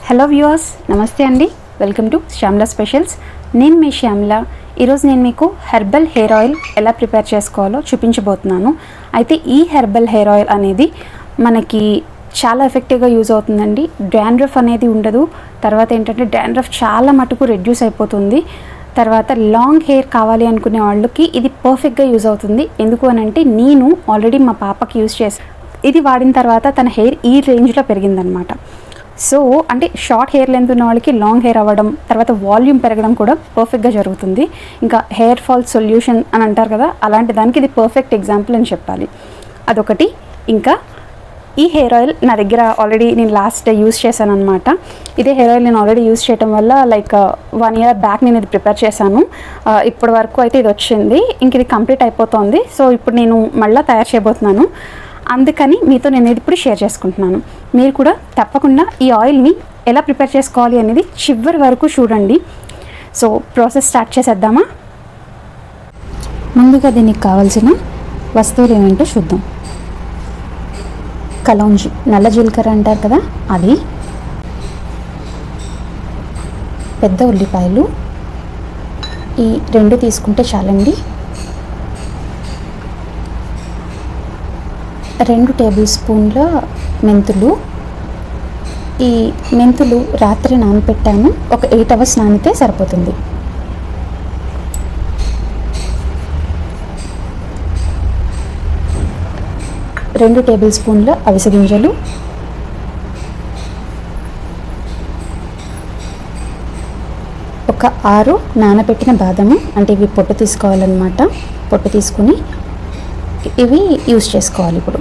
Hello viewers, నమస్తే అండి. Welcome to Shyamla specials. నేను మీ శ్యామ్లా. ఈరోజు నేను మీకు హెర్బల్ హెయిర్ ఆయిల్ ఎలా ప్రిపేర్ చేసుకోవాలో చూపించబోతున్నాను. అయితే ఈ హెర్బల్ హెయిర్ ఆయిల్ అనేది మనకి చాలా ఎఫెక్టివ్గా యూజ్ అవుతుందండి. డాండ్రఫ్ అనేది ఉండదు. తర్వాత ఏంటంటే డాండ్రఫ్ చాలా మటుకు రెడ్యూస్ అయిపోతుంది. తర్వాత లాంగ్ హెయిర్ కావాలి అనుకునే వాళ్ళకి ఇది పర్ఫెక్ట్గా యూజ్ అవుతుంది. ఎందుకు అని అంటే నేను ఆల్రెడీ మా పాపకి యూజ్ చేసి ఇది వాడిన తర్వాత తన హెయిర్ ఈ రేంజ్లో పెరిగిందనమాట. సో అంటే షార్ట్ హెయిర్ లెంత్ ఉన్న వాళ్ళకి లాంగ్ హెయిర్ అవ్వడం, తర్వాత వాల్యూమ్ పెరగడం కూడా పర్ఫెక్ట్గా జరుగుతుంది. ఇంకా హెయిర్ ఫాల్ సొల్యూషన్ అని అంటారు కదా, అలాంటి దానికి ఇది పర్ఫెక్ట్ ఎగ్జాంపుల్ అని చెప్పాలి. అదొకటి. ఇంకా ఈ హెయిర్ ఆయిల్ నా దగ్గర ఆల్రెడీ నేను లాస్ట్ యూజ్ చేశాను అనమాట. ఇదే హెయిర్ ఆయిల్ నేను ఆల్రెడీ యూజ్ చేయడం వల్ల 1 year బ్యాక్ నేను ఇది ప్రిపేర్ చేశాను. ఇప్పటి వరకు అయితే ఇది వచ్చింది. ఇంక ఇది కంప్లీట్ అయిపోతుంది. సో ఇప్పుడు నేను మళ్ళీ తయారు చేయబోతున్నాను. అందుకని మీతో నేను ఇప్పుడు షేర్ చేసుకుంటున్నాను. మీరు కూడా తప్పకుండా ఈ ఆయిల్ని ఎలా ప్రిపేర్ చేసుకోవాలి అనేది చివరి వరకు చూడండి. సో ప్రాసెస్ స్టార్ట్ చేసేద్దామా? ముందుగా దీనికి కావాల్సిన వస్తువులు ఏమిటో చూద్దాం. కలౌంజి, నల్ల జీలకర్ర అంటారు కదా, అది, పెద్ద ఉల్లిపాయలు, ఈ 2 తీసుకుంటే చాలండి. 2 టేబుల్ స్పూన్ల మెంతులు. ఈ మెంతులు రాత్రి నానపెట్టాను. ఒక 8 hours నానితే సరిపోతుంది. రెండు టేబుల్ స్పూన్ల అవిసె గింజలు, ఒక 6 నానబెట్టిన బాదము, అంటే ఇవి పొట్టు తీసుకోవాలన్నమాట. పొట్టు తీసుకుని ఇవి యూజ్ చేసుకోవాలి. ఇప్పుడు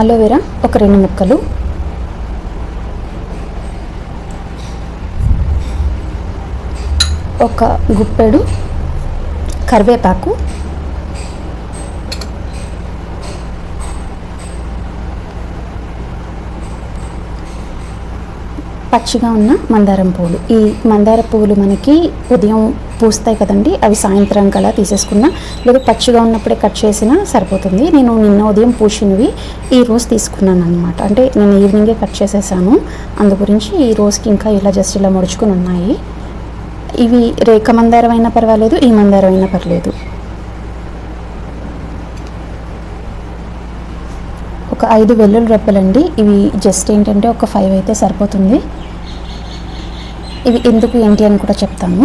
ఆలోవెరా ఒక 2 ముక్కలు, ఒక గుప్పెడు కరివేపాకు, పచ్చిగా ఉన్న మందారం పువ్వులు. ఈ మందార పువ్వులు మనకి ఉదయం పూస్తాయి కదండి, అవి సాయంత్రం కల్లా తీసేసుకున్నా, లేదా పచ్చిగా ఉన్నప్పుడే కట్ చేసినా సరిపోతుంది. నేను నిన్న ఉదయం పూసినవి ఈ రోజు తీసుకున్నాను అనమాట. అంటే నేను ఈవినింగే కట్ చేసేసాను. అందు గురించి ఈ రోజుకి ఇంకా ఇలా జస్ట్ ఇలా ముడుచుకుని ఉన్నాయి. ఇవి రేఖ మందారం అయినా పర్వాలేదు, ఈ మందారం అయినా పర్లేదు. ఒక 5 వెల్లుల్లి రెబ్బలండి. ఇవి జస్ట్ ఏంటంటే ఒక 5 అయితే సరిపోతుంది. ఇవి ఎందుకు ఏంటి అని కూడా చెప్తాము.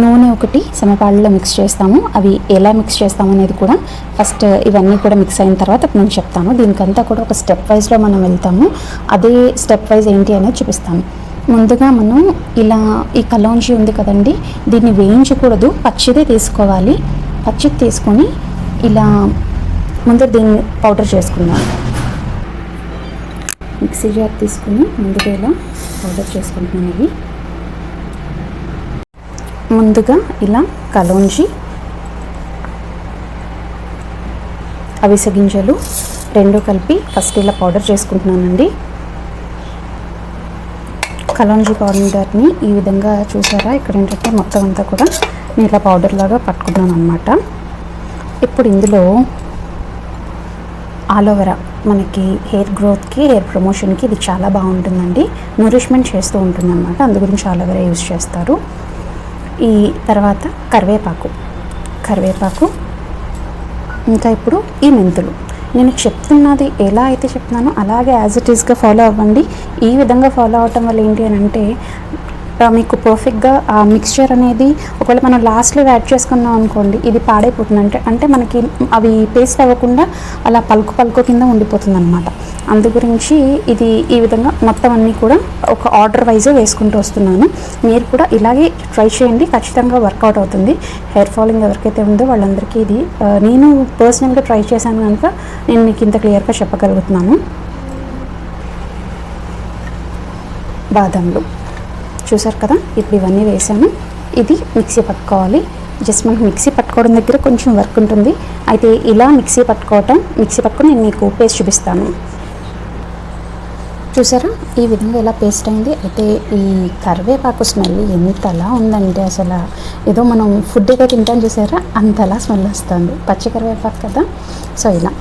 నూనె ఒకటి సమపాళ్ళలో మిక్స్ చేస్తాము. అవి ఎలా మిక్స్ చేస్తాము అనేది కూడా ఫస్ట్ ఇవన్నీ కూడా మిక్స్ అయిన తర్వాత నేను చెప్తాను. దీనికంతా కూడా ఒక స్టెప్ వైజ్లో మనం వెళ్తాము. అదే స్టెప్ వైజ్ ఏంటి అనేది చూపిస్తాను. ముందుగా మనం ఇలా ఈ కలౌంజి ఉంది కదండి, దీన్ని వేయించకూడదు, పచ్చిదే తీసుకోవాలి. పచ్చిది తీసుకొని ఇలా ముందు దీన్ని పౌడర్ చేసుకుందాం. మిక్సీ జార్ తీసుకుని ముందుగా ఇలా పౌడర్ చేసుకుంటున్నాను. ఇవి ముందుగా ఇలా కలౌంజి, అవిసె గింజలు 2 కలిపి ఫస్ట్ ఇలా పౌడర్ చేసుకుంటున్నానండి. కలౌంజి పౌడర్ని ఈ విధంగా చూసారా, ఇక్కడ ఏంటంటే మొత్తం అంతా కూడా నేను ఇలా పౌడర్ లాగా పట్టుకున్నాను అనమాట. ఇప్పుడు ఇందులో ఆలోవెరా మనకి హెయిర్ గ్రోత్కి, హెయిర్ ప్రమోషన్కి ఇది చాలా బాగుంటుందండి. నూరిష్మెంట్ చేస్తూ ఉంటుంది అనమాట. అందు గురించి ఆలోవెరా యూజ్ చేస్తారు. ఈ తర్వాత కరివేపాకు, ఇంకా ఇప్పుడు ఈ మెంతులు. నేను చెప్తున్నది ఎలా అయితే చెప్తున్నానో అలాగే యాజ్ ఇట్ ఈస్గా ఫాలో అవ్వండి. ఈ విధంగా ఫాలో అవటం వల్ల ఏంటి అని అంటే మీకు పర్ఫెక్ట్గా ఆ మిక్స్చర్ అనేది, ఒకవేళ మనం లాస్ట్లో యాడ్ చేసుకున్నాం అనుకోండి, ఇది పాడైపోతుంది. అంటే మనకి అవి పేస్ట్ అవ్వకుండా అలా పలుకు కింద ఉండిపోతుంది అనమాట. అందు గురించి ఇది ఈ విధంగా మొత్తం అన్నీ కూడా ఒక ఆర్డర్ వైజే వేసుకుంటూ వస్తున్నాను. మీరు కూడా ఇలాగే ట్రై చేయండి, ఖచ్చితంగా వర్కౌట్ అవుతుంది. హెయిర్ ఫాలింగ్ ఎవరికైతే ఉందో వాళ్ళందరికీ ఇది నేను పర్సనల్గా ట్రై చేశాను కనుక నేను మీకు ఇంత క్లియర్గా చెప్పగలుగుతున్నాను. బాదంలు చూసారు కదా, ఇప్పుడు ఇవన్నీ వేసాను. ఇది మిక్సీ పట్టుకోవాలి. జస్ట్ మనకు మిక్సీ పట్టుకోవడం దగ్గర కొంచెం వర్క్ ఉంటుంది. అయితే ఇలా మిక్సీ పట్టుకొని నేను మీకు పేస్ట్ చూపిస్తాను. చూసారా ఈ విధంగా ఎలా పేస్ట్ అయింది. అయితే ఈ కరివేపాకు స్మెల్ ఎంతలా ఉందంటే అసలు ఏదో మనం ఫుడ్ ఏదో తింటాం చూసారా అంతలా స్మెల్ వస్తుంది. పచ్చి కరివేపాకు కదా. సో ఇలా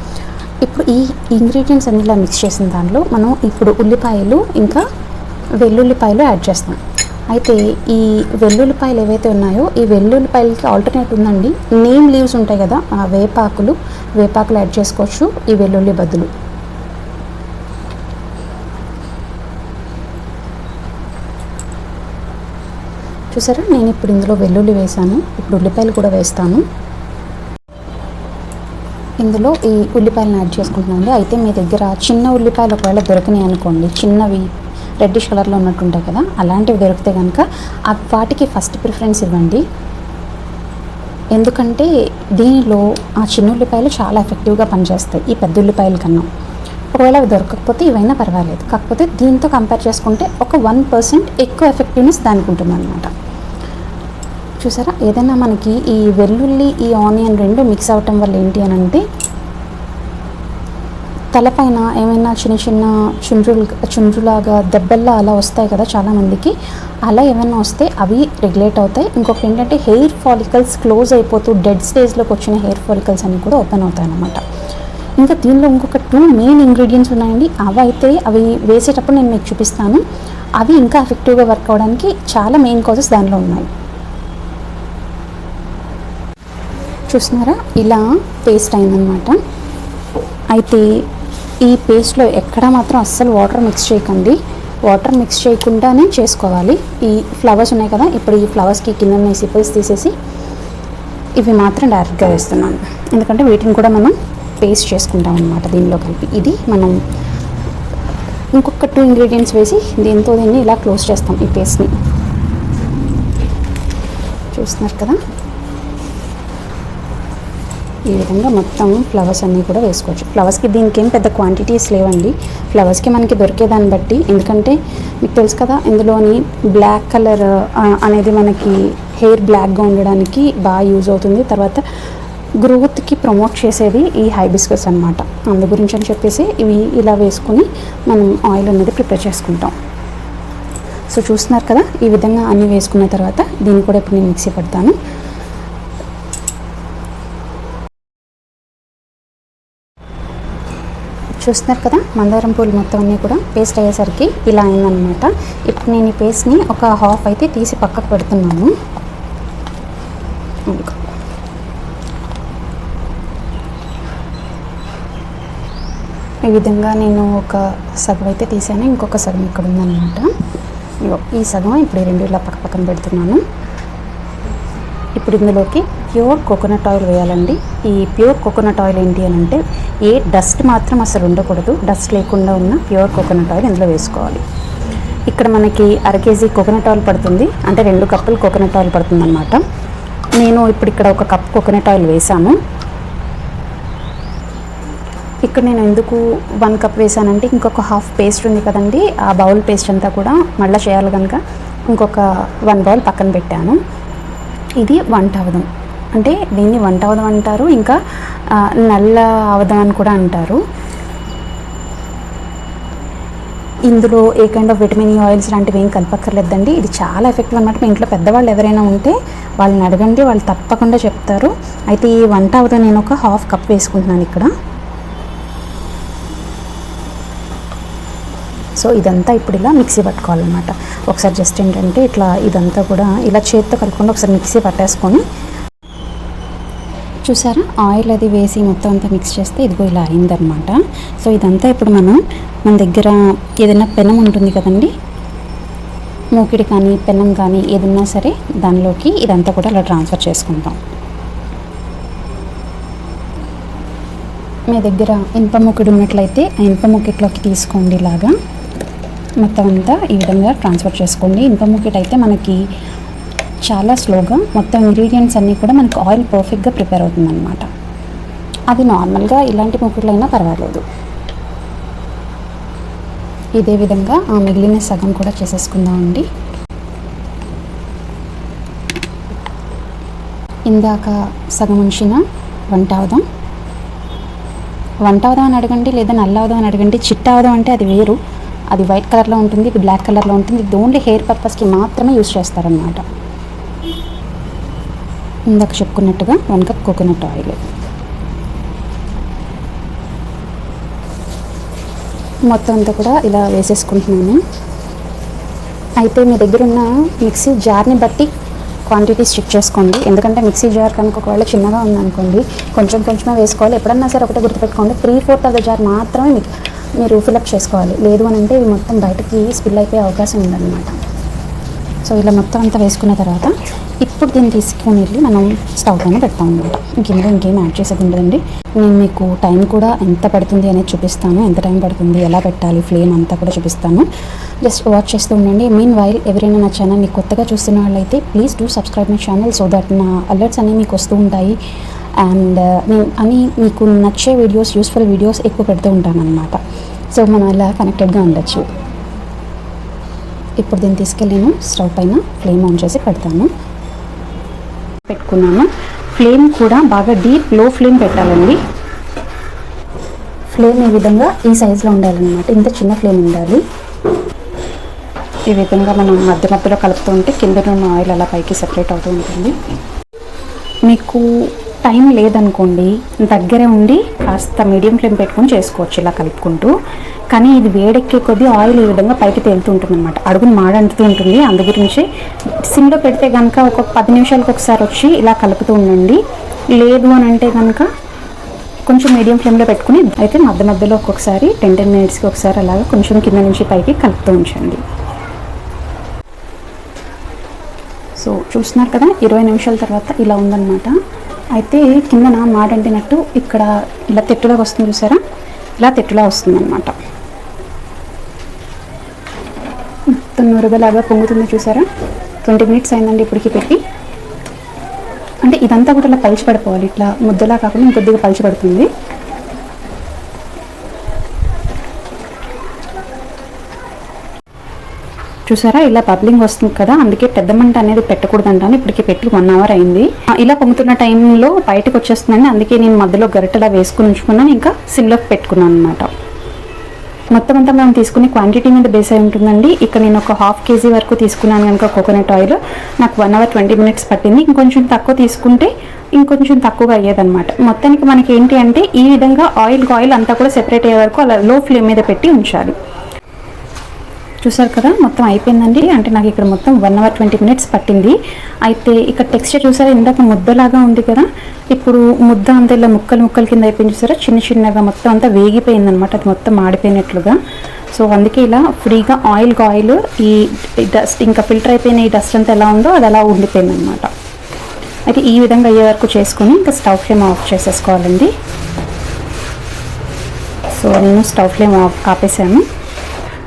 ఇప్పుడు ఈ ఇంగ్రీడియంట్స్ అన్ని ఇలా మిక్స్ చేసిన దానిలో మనం ఇప్పుడు ఉల్లిపాయలు ఇంకా వెల్లుల్లిపాయలు యాడ్ చేస్తాం. అయితే ఈ వెల్లుల్లిపాయలు ఏవైతే ఉన్నాయో ఈ వెల్లుల్లిపాయలకి ఆల్టర్నేట్ ఉందండి. నీమ్ లీవ్స్ ఉంటాయి కదా, ఆ వేపాకులు యాడ్ చేసుకోవచ్చు ఈ వెల్లుల్లి బదులు. చూసారా నేను ఇప్పుడు ఇందులో వెల్లుల్లి వేసాను. ఇప్పుడు ఉల్లిపాయలు కూడా వేస్తాను. ఇందులో ఈ ఉల్లిపాయలను యాడ్ చేసుకుంటున్నాను. అయితే మీ దగ్గర చిన్న ఉల్లిపాయలు ఒకవేళ దొరికినాయి అనుకోండి, చిన్నవి రెడ్డిష్ కలర్లో ఉన్నట్టుంటాయి కదా, అలాంటివి దొరికితే కనుక వాటికి ఫస్ట్ ప్రిఫరెన్స్ ఇవ్వండి. ఎందుకంటే దీనిలో ఆ చిన్న ఉల్లిపాయలు చాలా ఎఫెక్టివ్గా పనిచేస్తాయి ఈ పెద్ద ఉల్లిపాయల కన్నా. ఒకవేళ అవి దొరకకపోతే ఇవైనా పర్వాలేదు, కాకపోతే దీంతో కంపేర్ చేసుకుంటే ఒక 1% ఎక్కువ ఎఫెక్టివ్నెస్ దానికి ఉంటుంది అన్నమాట. చూసారా ఏదైనా మనకి ఈ వెల్లుల్లి ఈ ఆనియన్ రెండు మిక్స్ అవటం వల్ల ఏంటి అని అంటే తలపైన ఏమైనా చిన్న చిన్న చుండ్రులాగా దెబ్బల్లా అలా వస్తాయి కదా చాలామందికి, అలా ఏమైనా వస్తే అవి రెగ్యులేట్ అవుతాయి. ఇంకొకటి ఏంటంటే హెయిర్ ఫాలికల్స్ క్లోజ్ అయిపోతూ డెడ్ స్టేజ్లోకి వచ్చిన హెయిర్ ఫాలికల్స్ అన్నీ కూడా ఓపెన్ అవుతాయి అన్నమాట. ఇంకా దీనిలో ఇంకొక 2 మెయిన్ ఇంగ్రీడియంట్స్ ఉన్నాయండి. అవి వేసేటప్పుడు నేను మీకు చూపిస్తాను. అవి ఇంకా ఎఫెక్టివ్గా వర్క్ అవ్వడానికి చాలా మెయిన్ కాజెస్ దానిలో ఉన్నాయి. చూస్తున్నారా ఇలా పేస్ట్ అయిందనమాట. అయితే ఈ పేస్ట్లో ఎక్కడ మాత్రం అస్సలు వాటర్ మిక్స్ చేయకండి. వాటర్ మిక్స్ చేయకుండానే చేసుకోవాలి. ఈ ఫ్లవర్స్ ఉన్నాయి కదా, ఇప్పుడు ఈ ఫ్లవర్స్కి కింద సిపిల్స్ తీసేసి ఇవి మాత్రం డైరెక్ట్గా వేస్తున్నాను. ఎందుకంటే వీటిని కూడా మనం పేస్ట్ చేసుకుంటాం అన్నమాట దీనిలో కలిపి. ఇది మనం ఇంకొక 2 ఇంగ్రీడియంట్స్ వేసి దీన్ని ఇలా క్లోజ్ చేస్తాం ఈ పేస్ట్ని. చూస్తున్నారు కదా ఈ విధంగా మొత్తం ఫ్లవర్స్ అన్నీ కూడా వేసుకోవచ్చు. ఫ్లవర్స్కి దీనికి ఏం పెద్ద క్వాంటిటీస్ లేవండి. ఫ్లవర్స్కి మనకి దొరికేదాన్ని బట్టి, ఎందుకంటే మీకు తెలుసు కదా ఇందులోని బ్లాక్ కలర్ అనేది మనకి హెయిర్ బ్లాక్గా ఉండడానికి బాగా యూజ్ అవుతుంది. తర్వాత గ్రోత్కి ప్రమోట్ చేసేది ఈ హైబిస్కస్ అనమాట. అందు గురించి అని చెప్పేసి ఇవి ఇలా వేసుకుని మనం ఆయిల్ అనేది ప్రిపేర్ చేసుకుంటాం. సో చూస్తున్నారు కదా ఈ విధంగా అన్నీ వేసుకున్న తర్వాత దీన్ని కూడా ఇప్పుడు నేను మిక్సీ పడతాను. చూస్తున్నారు కదా మందారం పూలు మొత్తం అన్నీ కూడా పేస్ట్ అయ్యేసరికి ఇలా అయిందనమాట. ఇప్పుడు నేను ఈ పేస్ట్ని ఒక హాఫ్ అయితే తీసి పక్కకు పెడుతున్నాను. ఈ విధంగా నేను ఒక సగం అయితే తీసాను, ఇంకొక సగం ఇక్కడ ఉందన్నమాట. ఈ సగం ఇప్పుడు ఈ రెండు ఇలా పక్కన పెడుతున్నాను. ఇప్పుడు ఇందులోకి ప్యూర్ కోకోనట్ ఆయిల్ వేయాలండి. ఈ ప్యూర్ కోకోనట్ ఆయిల్ ఏంటి అని అంటే ఏ డస్ట్ మాత్రం అసలు ఉండకూడదు. డస్ట్ లేకుండా ఉన్న ప్యూర్ కోకోనట్ ఆయిల్ ఇందులో వేసుకోవాలి. ఇక్కడ మనకి 1/2 కేజీ కోకోనట్ ఆయిల్ పడుతుంది, అంటే 2 కప్పులు కోకోనట్ ఆయిల్ పడుతుంది అన్నమాట. నేను ఇప్పుడు ఇక్కడ 1 కప్ కోకోనట్ ఆయిల్ వేసాను. ఇక్కడ నేను ఎందుకు 1 కప్ వేసానంటే ఇంకొక హాఫ్ పేస్ట్ ఉంది కదండి, ఆ బౌల్ పేస్ట్ అంతా కూడా మళ్ళీ చేయాలి కనుక ఇంకొక 1 బౌల్ పక్కన పెట్టాను. ఇది వంట అవదం, అంటే దీన్ని వంట అవదం అంటారు, ఇంకా నల్ల అవదం అని కూడా అంటారు. ఇందులో ఏ కైండ్ ఆఫ్ విటమిన్ ఆయిల్స్ లాంటివి ఏం కలపక్కర్లేదండి. ఇది చాలా ఎఫెక్టివ్ అనమాట. మీ ఇంట్లో పెద్దవాళ్ళు ఎవరైనా ఉంటే వాళ్ళని అడగండి, వాళ్ళు తప్పకుండా చెప్తారు. అయితే ఈ వంట అవదం నేను ఒక హాఫ్ కప్ వేసుకుంటున్నాను ఇక్కడ. సో ఇదంతా ఇప్పుడు ఇలా మిక్సీ పట్టుకోవాలన్నమాట. ఒకసారి జస్ట్ ఏంటంటే ఇట్లా ఇదంతా కూడా ఇలా చేతితో కలుపుకుండా ఒకసారి మిక్సీ పట్టేసుకొని, చూసారా ఆయిల్ అది వేసి మొత్తం అంతా మిక్స్ చేస్తే ఇదిగో ఇలా అయిందనమాట. సో ఇదంతా ఇప్పుడు మన దగ్గర ఏదైనా పెనం ఉంటుంది కదండి, మూకిడి కానీ పెనం కానీ ఏదన్నా సరే దానిలోకి ఇదంతా కూడా ఇలా ట్రాన్స్ఫర్ చేసుకుంటాం. మీ దగ్గర ఇనుప మూకిడి ఉన్నట్లయితే ఆ ఇనుప మూకిట్లోకి తీసుకోండి. ఇలాగా మొత్తం అంతా ఈ విధంగా ట్రాన్స్ఫర్ చేసుకోండి. ఇనుప మూకిట్ అయితే మనకి చాలా స్లోగా మొత్తం ఇంగ్రీడియంట్స్ అన్నీ కూడా మనకి ఆయిల్ పర్ఫెక్ట్గా ప్రిపేర్ అవుతుంది అనమాట. అది నార్మల్గా ఇలాంటి మూకిట్లు అయినా పర్వాలేదు. ఇదే విధంగా ఆ మిగిలిన సగం కూడా చేసేసుకుందామండి. ఇందాక సగం ఉంచిన వంట అవదాం అని అడగండి, లేదా నల్ల అవదాం అని అడగండి. చిట్ట అవదాం అంటే అది వేరు, అది వైట్ కలర్లో ఉంటుంది, ఇది బ్లాక్ కలర్లో ఉంటుంది. ఇది ఓన్లీ హెయిర్ పర్పస్కి మాత్రమే యూస్ చేస్తారనమాట. ఇందాక చెప్పుకున్నట్టుగా 1 కప్ కోకోనట్ ఆయిల్. మొత్తం అంతా కూడా ఇలా వేసేసుకుంటున్నాను. అయితే మీ దగ్గర ఉన్న మిక్సీ జార్ని బట్టి క్వాంటిటీస్ చెక్ చేసుకోండి. ఎందుకంటే మిక్సీ జార్ కనుక ఒకవేళ చిన్నగా ఉందనుకోండి, కొంచెమే వేసుకోవాలి. ఎప్పుడన్నా సరే ఒకటే గుర్తుపెట్టుకోండి, 3/4 ఆఫ్ ద జార్ మాత్రమే మీరు ఫిల్అప్ చేసుకోవాలి. లేదు అని అంటే ఇవి మొత్తం బయటకి స్పిల్ అయిపోయే అవకాశం ఉందన్నమాట. సో ఇలా మొత్తం అంతా వేసుకున్న తర్వాత ఇప్పుడు దీన్ని తీసుకొని వెళ్ళి మనం స్టవ్ పైన పెడతాం అనమాట. ఇంకేం యాడ్ చేసేది ఉండదండి. నేను మీకు టైం కూడా ఎంత పడుతుంది అనేది చూపిస్తాను, ఎంత టైం పడుతుంది, ఎలా పెట్టాలి, ఫ్లేమ్ అంతా కూడా చూపిస్తాను. జస్ట్ వాచ్ చేస్తూ ఉండండి. మీన్ వైల్ ఎవరైనా నా ఛానల్ని కొత్తగా చూస్తున్న వాళ్ళైతే please do subscribe my channel, so that నా అలర్ట్స్ అన్నీ మీకు వస్తూ ఉంటాయి. అండ్ నేను మీకు నచ్చే వీడియోస్, యూస్ఫుల్ వీడియోస్ ఎక్కువ పెడుతూ ఉంటాను అనమాట. సో మనం అలా కనెక్టెడ్గా ఉండొచ్చు. ఇప్పుడు దీన్ని తీసుకెళ్ళి నేను స్టవ్ పైన ఫ్లేమ్ ఆన్ చేసి పెడతాను. పెట్టుకున్నాను. ఫ్లేమ్ కూడా బాగా డీప్ లో ఫ్లేమ్ పెట్టాలండి. ఫ్లేమ్ ఈ విధంగా ఈ సైజులో ఉండాలన్నమాట. ఇంత చిన్న ఫ్లేమ్ ఉండాలి. ఈ విధంగా మనం మధ్యలో కలుపుతూ ఉంటే కింద ఉన్న ఆయిల్ అలా పైకి సెపరేట్ అవుతూ ఉంటుంది. మీకు టైం లేదనుకోండి, దగ్గరే ఉండి కాస్త మీడియం ఫ్లేమ్ పెట్టుకొని చేసుకోవచ్చు ఇలా కలుపుకుంటూ. కానీ ఇది వేడెక్కే కొద్దీ ఆయిల్ ఈ విధంగా పైకి తేలుతూ ఉంటుంది అనమాట, అడుగును మాడంటుతూ ఉంటుంది. అందు గురించి సిమ్లో పెడితే కనుక ఒక 10 నిమిషాలకు ఒకసారి వచ్చి ఇలా కలుపుతూ ఉండండి. లేదు అని అంటే కనుక కొంచెం మీడియం ఫ్లేమ్లో పెట్టుకుని అయితే మధ్యలో ఒక్కొక్కసారి 10 మినిట్స్కి ఒకసారి అలాగా కొంచెం కింద నుంచి పైకి కలుపుతూ ఉంచండి. సో చూస్తున్నారు కదా, 20 నిమిషాల తర్వాత ఇలా ఉందన్నమాట. అయితే కిందన మాడంటినట్టు ఇక్కడ ఇలా తెట్టులాగా వస్తుంది చూసారా, ఇలా తెట్టులా వస్తుంది అనమాట. మొత్తం నురగలాగా పొంగుతుంది చూసారా. 20 మినిట్స్ అయిందండి ఇప్పటికి పెట్టి. అంటే ఇదంతా కూడా ఇలా పలిచి పడిపోవాలి, ఇట్లా ముద్దలా కాకుండా ఇంకొద్దిగా పలిచి పడుతుంది. చూసారా ఇలా బబ్లింగ్ వస్తుంది కదా, అందుకే పెద్ద మంట అనేది పెట్టకూడదు అంటాను. ఇప్పటికి పెట్టి 1 అవర్ అయింది. ఇలా పొంగుతున్న టైంలో బయటకు వచ్చేస్తుందండి. అందుకే నేను మధ్యలో గరిటెలా వేసుకుని ఉంచుకున్నాను, ఇంకా సిమ్లోకి పెట్టుకున్నాను అనమాట. మొత్తం అంతా మనం తీసుకునే క్వాంటిటీ మీద బేస్ అయి ఉంటుందండి. ఇక్కడ నేను ఒక 1/2 kg వరకు తీసుకున్నాను కనుక కోకోనట్ ఆయిల్, నాకు 1 అవర్ 20 మినిట్స్ పట్టింది. ఇంకొంచెం తక్కువ తీసుకుంటే ఇంకొంచెం తక్కువగా అయ్యేదన్నమాట. మొత్తానికి మనకి ఏంటి అంటే ఈ విధంగా ఆయిల్ అంతా కూడా సెపరేట్ అయ్యే వరకు అలా లో ఫ్లేమ్ మీద పెట్టి ఉంచాలి. చూసారు కదా, మొత్తం అయిపోయిందండి. అంటే నాకు ఇక్కడ మొత్తం 1 అవర్ 20 మినిట్స్ పట్టింది. అయితే ఇక్కడ టెక్స్చర్ చూసారా, ఇందాక ముద్దలాగా ఉంది కదా, ఇప్పుడు ముద్ద అంతా ఇలా ముక్కలు కింద అయిపోయింది చూసారా, చిన్నగా మొత్తం అంతా వేగిపోయింది అనమాట. అది మొత్తం మాడిపోయినట్లుగా. సో అందుకే ఇలా ఫ్రీగా ఆయిల్ ఈ డస్ట్, ఇంకా ఫిల్టర్ అయిపోయిన ఈ డస్ట్ అంతా ఎలా ఉందో అది అలా ఉండిపోయింది అనమాట. అయితే ఈ విధంగా అయ్యే వరకు చేసుకుని ఇంకా స్టవ్ ఫ్లేమ్ ఆఫ్ చేసేసుకోవాలండి. సో నేను స్టవ్ ఫ్లేమ్ ఆపేసాను.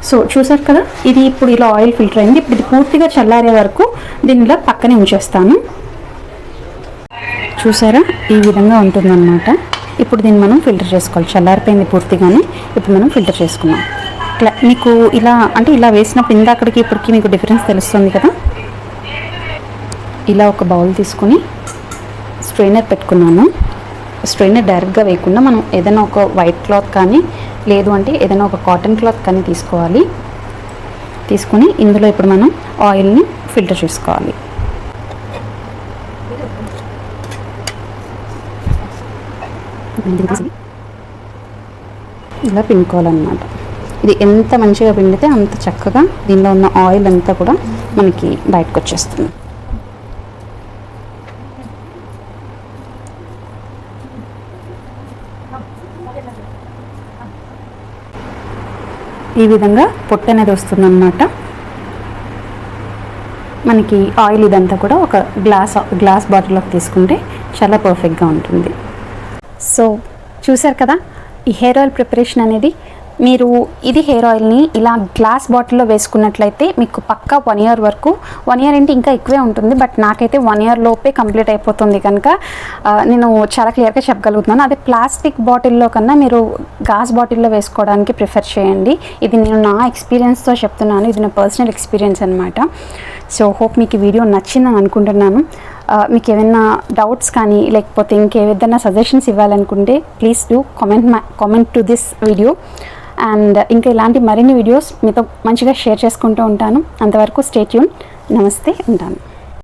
సో చూసారు కదా, ఇది ఇప్పుడు ఇలా ఆయిల్ ఫిల్టర్ అయింది. ఇప్పుడు ఇది పూర్తిగా చల్లారే వరకు దీన్ని ఇలా పక్కనే ఉంచేస్తాను. చూసారా, ఈ విధంగా ఉంటుందన్నమాట. ఇప్పుడు దీన్ని మనం ఫిల్టర్ చేసుకోవాలి. చల్లారిపోయింది పూర్తిగానే. ఇప్పుడు మనం ఫిల్టర్ చేసుకున్నాం. ఇట్లా మీకు ఇలా వేసినప్పుడు ఇందాకడికి ఇప్పటికి మీకు డిఫరెన్స్ తెలుస్తుంది కదా. ఇలా ఒక బౌల్ తీసుకుని స్ట్రెయినర్ పెట్టుకున్నాను. స్ట్రెయినర్ డైరెక్ట్గా వేయకుండా మనం ఏదైనా ఒక వైట్ క్లాత్ కానీ, లేదు అంటే ఏదైనా ఒక కాటన్ క్లాత్ కానీ తీసుకుని ఇందులో ఇప్పుడు మనం ఆయిల్ని ఫిల్టర్ చేసుకోవాలి. ఇలా పిండుకోవాలన్నమాట. ఇది ఎంత మంచిగా పిండితే అంత చక్కగా దీనిలో ఉన్న ఆయిల్ అంతా కూడా మనకి బయటకు వచ్చేస్తుంది. ఈ విధంగా పొట్టు అనేది వస్తుందన్నమాట. మనకి ఆయిల్ ఇదంతా కూడా ఒక గ్లాస్ బాటిల్లోకి తీసుకుంటే చాలా పర్ఫెక్ట్గా ఉంటుంది. సో చూసారు కదా, ఈ హెయిర్ ఆయిల్ ప్రిపరేషన్ అనేది మీరు ఇది హెయిర్ ఆయిల్ని ఇలా గ్లాస్ బాటిల్లో వేసుకున్నట్లయితే మీకు పక్కా 1 ఇయర్ వరకు, 1 ఇయర్ అంటే ఇంకా ఎక్కువే ఉంటుంది, బట్ నాకైతే 1 ఇయర్ లోపే కంప్లీట్ అయిపోతుంది కనుక నేను చాలా క్లియర్గా చెప్పగలుగుతున్నాను. అదే ప్లాస్టిక్ బాటిల్లో కన్నా మీరు గ్లాస్ బాటిల్లో వేసుకోవడానికి ప్రిఫర్ చేయండి. ఇది నేను నా ఎక్స్పీరియన్స్తో చెప్తున్నాను, ఇది నా పర్సనల్ ఎక్స్పీరియన్స్ అనమాట. సో హోప్ మీకు ఈ వీడియో నచ్చిందని అనుకుంటున్నాను. మీకు ఏమైనా డౌట్స్ కానీ లేకపోతే ఇంకేదైనా సజెషన్స్ ఇవ్వాలనుకుంటే please do comment to this video. And ఇంకా ఇలాంటి మరిన్ని వీడియోస్ మీతో మంచిగా షేర్ చేసుకుంటూ ఉంటాను. అంతవరకు స్టే ట్యూన్. నమస్తే, ఉంటాను.